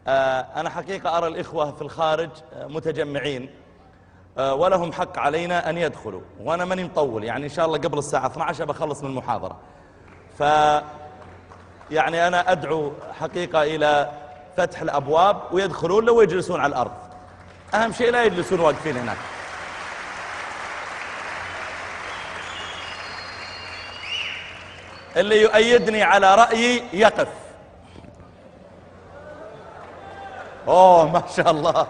أنا حقيقة أرى الإخوة في الخارج متجمعين ولهم حق علينا أن يدخلوا، وأنا ماني مطول، يعني إن شاء الله قبل الساعة 12 بخلص من المحاضرة. يعني أنا أدعو حقيقة إلى فتح الأبواب ويدخلون لو يجلسون على الأرض، أهم شيء لا يجلسون واقفين هناك. اللي يؤيدني على رأيي يقف. أوه ما شاء الله.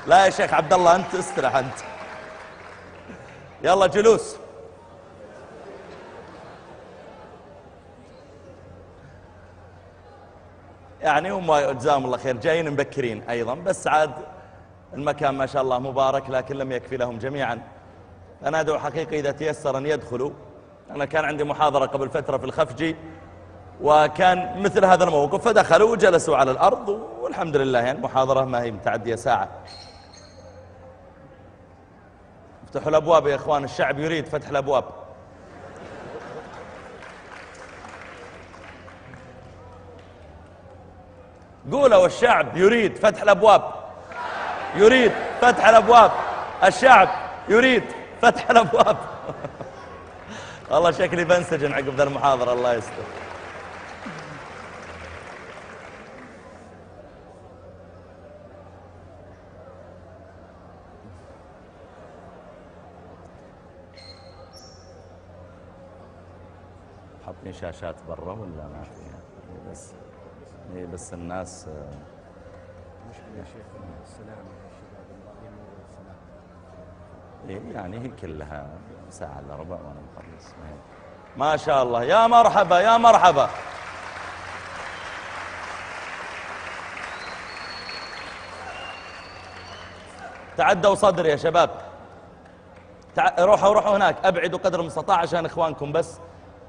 لا يا شيخ عبد الله أنت استرح أنت. يلا جلوس. يعني هم جزاهم الله خير جايين مبكرين أيضا، بس عاد المكان ما شاء الله مبارك، لكن لم يكفي لهم جميعا. أنا أدعو حقيقة إذا تيسر أن يدخلوا. أنا كان عندي محاضرة قبل فترة في الخفجي وكان مثل هذا الموقف، فدخلوا وجلسوا على الأرض والحمد لله، يعني المحاضرة ما هي متعدية ساعة. افتحوا الأبواب يا إخوان، الشعب يريد فتح الأبواب. قولوا الشعب يريد فتح الأبواب، يريد فتح الأبواب، الشعب يريد فتح الأبواب. والله شكلي بنسجن عقب ذا المحاضرة، الله يستر. حطني شاشات برا ولا ما فيها؟ بس الناس مشكلة يا شيخ السلام يا شباب الله والسلام. يعني هي كلها ساعة إلا ربع وأنا مخلص. ما شاء الله، يا مرحبا يا مرحبا. تعدوا صدر يا شباب، روحوا هناك، أبعدوا قدر المستطاع عشان إخوانكم بس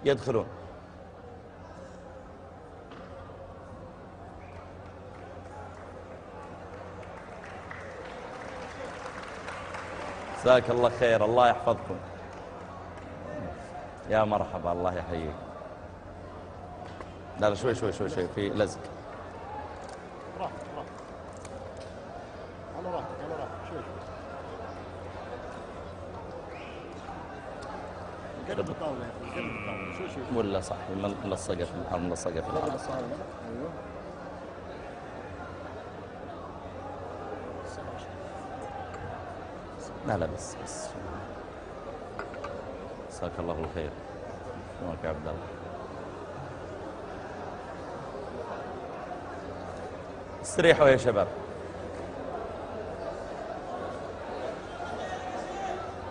يدخلون. جزاك الله خير، الله يحفظكم. يا مرحبا، الله يحييك. لا شوي شوي شوي شوي في لزق. راحتك على راحتك شوي شوي. قرب الطاولة يا اخي، قرب الطاولة شوي. ولا صح ملصقة في الأرض، ملصقة في الأرض. ايوه. لا بس جزاك الله الخير. شلونك يا عبد الله؟ استريحوا يا شباب.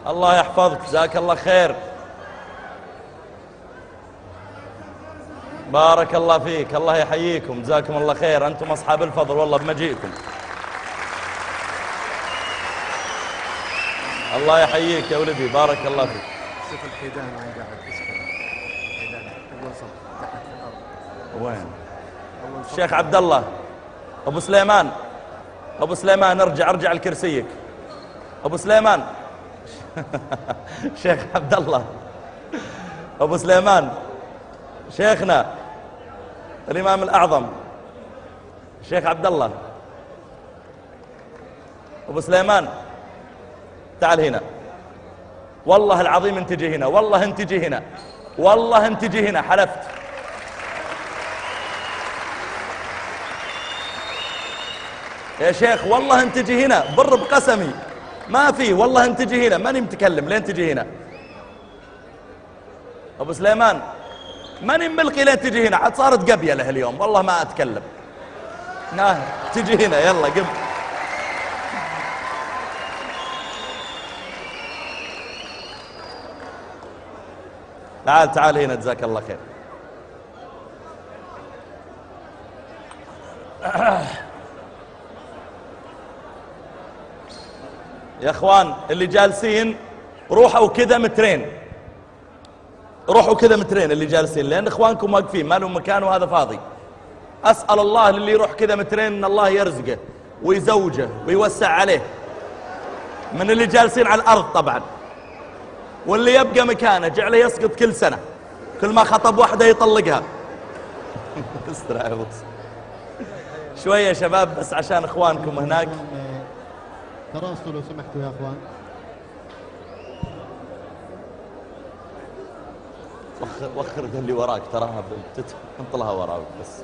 الله يحفظك، جزاك الله خير. بارك الله فيك، الله يحييكم، جزاكم الله خير، أنتم أصحاب الفضل والله بمجيئكم. الله يحييك يا ولدي، بارك الله فيك. شوف الحيدان وين قاعد تسكن. الحيدان اول صف تحت في الارض. وين؟ الشيخ عبد الله، ابو سليمان، ابو سليمان ارجع لكرسيك. ابو سليمان. شيخ عبد الله، ابو سليمان، شيخنا الامام الاعظم الشيخ عبد الله. ابو سليمان تعال هنا، والله العظيم انت جي هنا، والله انت جي هنا، والله انت جي هنا، حلفت. يا شيخ والله انت جي هنا، بر بقسمي ما في، والله انت جي هنا، ماني متكلم، لين تجي هنا. ابو سليمان ماني ملقي لين تجي هنا، عاد صارت قبيله اليوم، والله ما اتكلم. تجي هنا يلا قم. تعال هنا، جزاك الله خير. يا اخوان اللي جالسين روحوا كذا مترين، روحوا كذا مترين اللي جالسين، لان اخوانكم واقفين ما لهم مكان وهذا فاضي. اسال الله للي يروح كذا مترين ان الله يرزقه ويزوجه ويوسع عليه من اللي جالسين على الارض طبعا، واللي يبقى مكانه جعله يسقط كل سنة، كل ما خطب واحدة يطلقها. استرعي بص. شوية يا شباب بس عشان اخوانكم هناك. تراصوا لو سمحتوا يا اخوان. وخر اللي وراك تراها انطلها وراك بس.